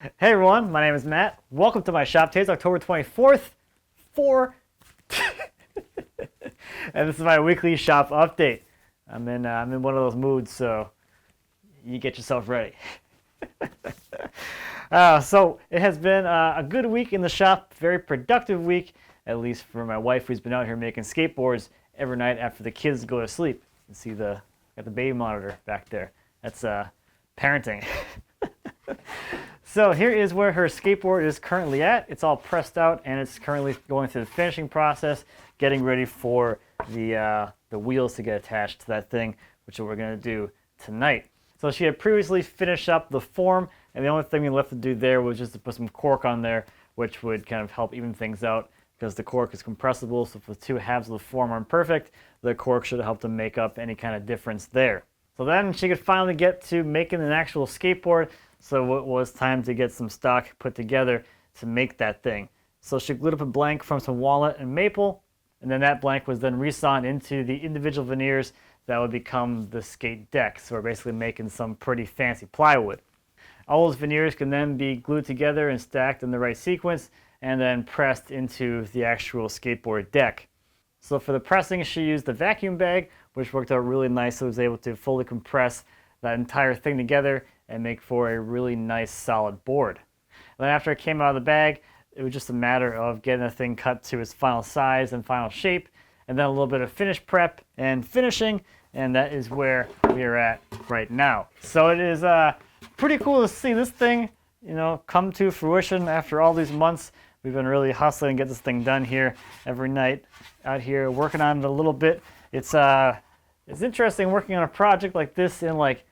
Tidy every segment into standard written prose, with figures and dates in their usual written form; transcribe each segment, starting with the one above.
Hey everyone, my name is Matt. Welcome to my shop. Today's October 24th, and this is my weekly shop update. I'm in one of those moods, so you get yourself ready. So it has been a good week in the shop, very productive week, at least for my wife who's been out here making skateboards every night after the kids go to sleep. You see got the baby monitor back there. That's parenting. So here is where her skateboard is currently at. It's all pressed out and it's currently going through the finishing process, getting ready for the wheels to get attached to that thing, which is what we're going to do tonight. So she had previously finished up the form, and the only thing we left to do there was just to put some cork on there, which would kind of help even things out because the cork is compressible, so if the two halves of the form aren't perfect, the cork should help to make up any kind of difference there. So then she could finally get to making an actual skateboard. So it was time to get some stock put together to make that thing. So she glued up a blank from some walnut and maple, and then that blank was then resawn into the individual veneers that would become the skate deck. So we're basically making some pretty fancy plywood. All those veneers can then be glued together and stacked in the right sequence and then pressed into the actual skateboard deck. So for the pressing, she used a vacuum bag, which worked out really nice. So it was able to fully compress that entire thing together and make for a really nice solid board. And then after it came out of the bag, it was just a matter of getting the thing cut to its final size and final shape, and then a little bit of finish prep and finishing, and that is where we are at right now. So it is pretty cool to see this thing, come to fruition after all these months. We've been really hustling to get this thing done here every night, out here working on it a little bit. It's interesting working on a project like this in like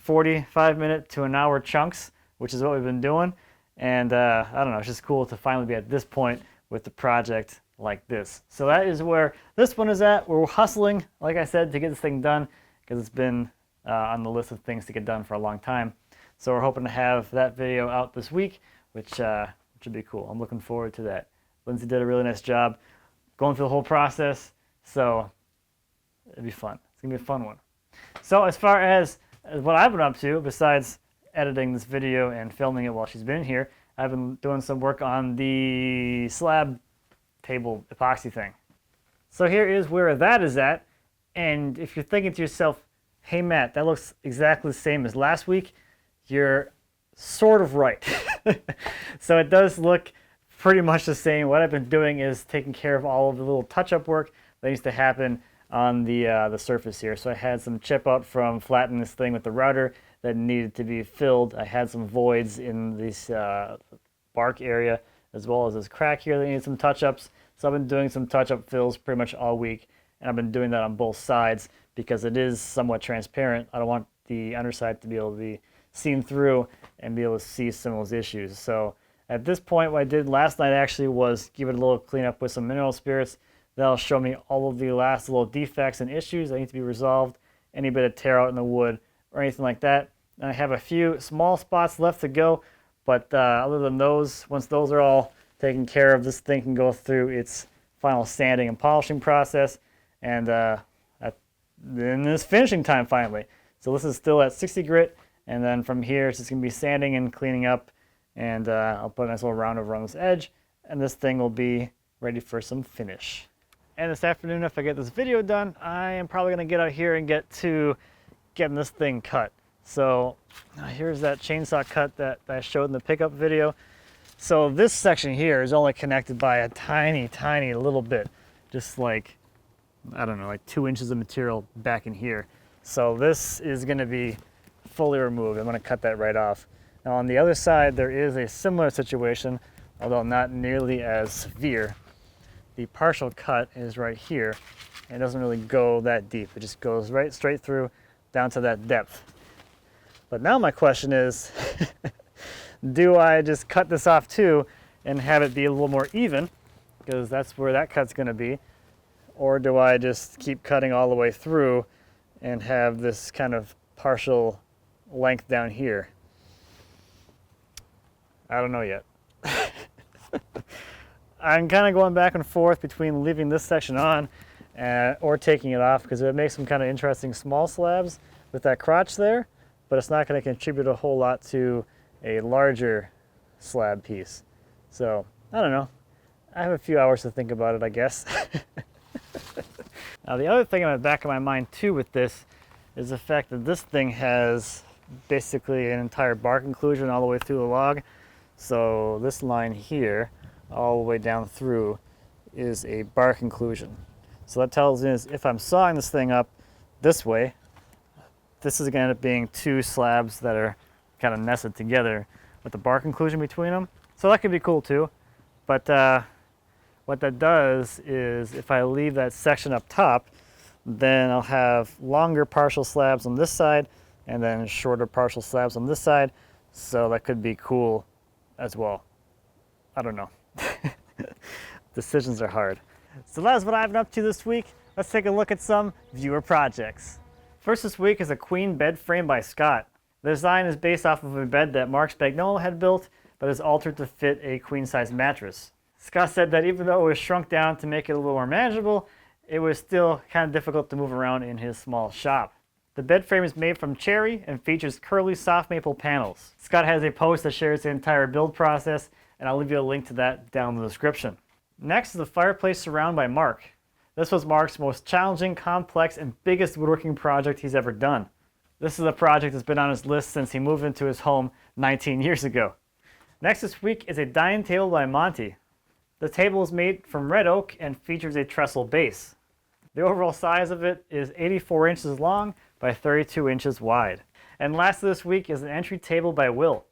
45-minute to an hour chunks, which is what we've been doing. And I don't know, it's just cool to finally be at this point with the project like this. So that is where this one is at. We're hustling, like I said, to get this thing done because it's been on the list of things to get done for a long time. So we're hoping to have that video out this week, which would be cool. I'm looking forward to that. Lindsay did a really nice job going through the whole process, so it'd be fun. It's gonna be a fun one. So as far as what I've been up to, besides editing this video and filming it while she's been here, I've been doing some work on the slab table epoxy thing. So here is where that is at. And if you're thinking to yourself, hey Matt, that looks exactly the same as last week, you're sort of right. So it does look pretty much the same. What I've been doing is taking care of all of the little touch-up work that needs to happen on the surface here. So I had some chip out from flattening this thing with the router that needed to be filled. I had some voids in this bark area as well as this crack here that needed some touch-ups. So I've been doing some touch-up fills pretty much all week, and I've been doing that on both sides because it is somewhat transparent. I don't want the underside to be able to be seen through and be able to see some of those issues. So at this point, what I did last night actually was give it a little cleanup with some mineral spirits. That'll show me all of the last little defects and issues that need to be resolved, any bit of tear out in the wood or anything like that. And I have a few small spots left to go, but other than those, once those are all taken care of, this thing can go through its final sanding and polishing process, and then it's finishing time finally. So this is still at 60 grit, and then from here it's just going to be sanding and cleaning up, and I'll put a nice little round over on this edge, and this thing will be ready for some finish. And this afternoon, if I get this video done, I am probably going to get out here and get to getting this thing cut. So here's that chainsaw cut that I showed in the pickup video. So this section here is only connected by a tiny, tiny little bit. Just like, I don't know, like 2 inches of material back in here. So this is going to be fully removed. I'm going to cut that right off. Now on the other side, there is a similar situation, although not nearly as severe. The partial cut is right here. It doesn't really go that deep. It just goes right straight through down to that depth. But now my question is, do I just cut this off too and have it be a little more even, because that's where that cut's going to be, or do I just keep cutting all the way through and have this kind of partial length down here? I don't know yet. I'm kind of going back and forth between leaving this section on or taking it off, because it makes some kind of interesting small slabs with that crotch there, but it's not going to contribute a whole lot to a larger slab piece. So I don't know. I have a few hours to think about it, I guess. Now the other thing in the back of my mind too with this is the fact that this thing has basically an entire bark inclusion all the way through the log. So this line here, all the way down through, is a bark inclusion. So that tells me is if I'm sawing this thing up this way, this is going to end up being two slabs that are kind of nested together with the bark inclusion between them. So that could be cool too. But what that does is if I leave that section up top, then I'll have longer partial slabs on this side and then shorter partial slabs on this side. So that could be cool as well. I don't know. Decisions are hard. So that's what I've been up to this week. Let's take a look at some viewer projects. First this week is a queen bed frame by Scott. The design is based off of a bed that Mark Spagnuolo had built, but is altered to fit a queen-size mattress. Scott said that even though it was shrunk down to make it a little more manageable, it was still kind of difficult to move around in his small shop. The bed frame is made from cherry and features curly soft maple panels. Scott has a post that shares the entire build process, and I'll leave you a link to that down in the description. Next is the Fireplace Surround by Mark. This was Mark's most challenging, complex, and biggest woodworking project he's ever done. This is a project that's been on his list since he moved into his home 19 years ago. Next this week is a dining table by Monte. The table is made from red oak and features a trestle base. The overall size of it is 84 inches long by 32 inches wide. And last this week is an entry table by Will.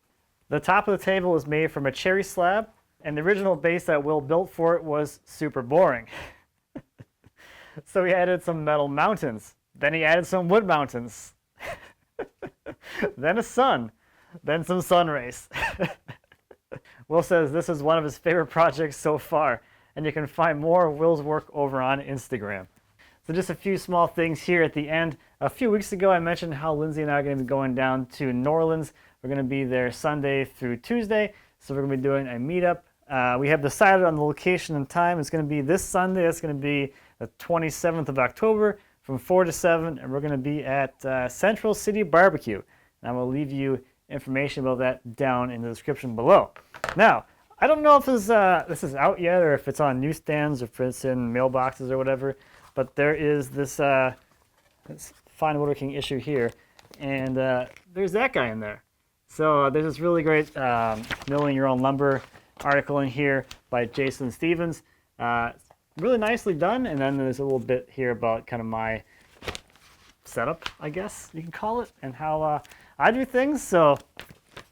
The top of the table is made from a cherry slab, and the original base that Will built for it was super boring. So he added some metal mountains. Then he added some wood mountains. Then a sun. Then some sun rays. Will says this is one of his favorite projects so far, and you can find more of Will's work over on Instagram. So just a few small things here at the end. A few weeks ago I mentioned how Lindsay and I are going to be going down to New Orleans. We're going to be there Sunday through Tuesday, so we're going to be doing a meetup. We have decided on the location and time. It's going to be this Sunday. It's going to be the 27th of October from 4 to 7, and we're going to be at Central City Barbecue. And I will leave you information about that down in the description below. Now, I don't know if this is out yet or if it's on newsstands or if it's in mailboxes or whatever, but there is this fine woodworking issue here, and there's that guy in there. So there's this really great milling your own lumber article in here by Jason Stevens. Really nicely done, and then there's a little bit here about kind of my setup, I guess you can call it, and how I do things. So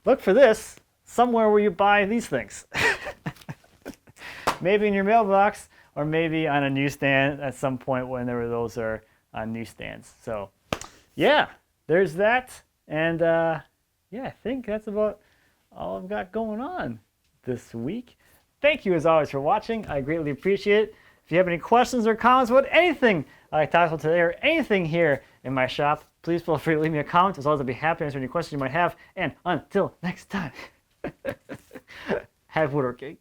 look for this somewhere where you buy these things. Maybe in your mailbox, or maybe on a newsstand at some point whenever those are on newsstands. So yeah, there's that, and yeah, I think that's about all I've got going on this week. Thank you as always for watching. I greatly appreciate it. If you have any questions or comments about anything I talked about today or anything here in my shop, please feel free to leave me a comment. As always, I'll be happy to answer any questions you might have. And until next time, have woodworking.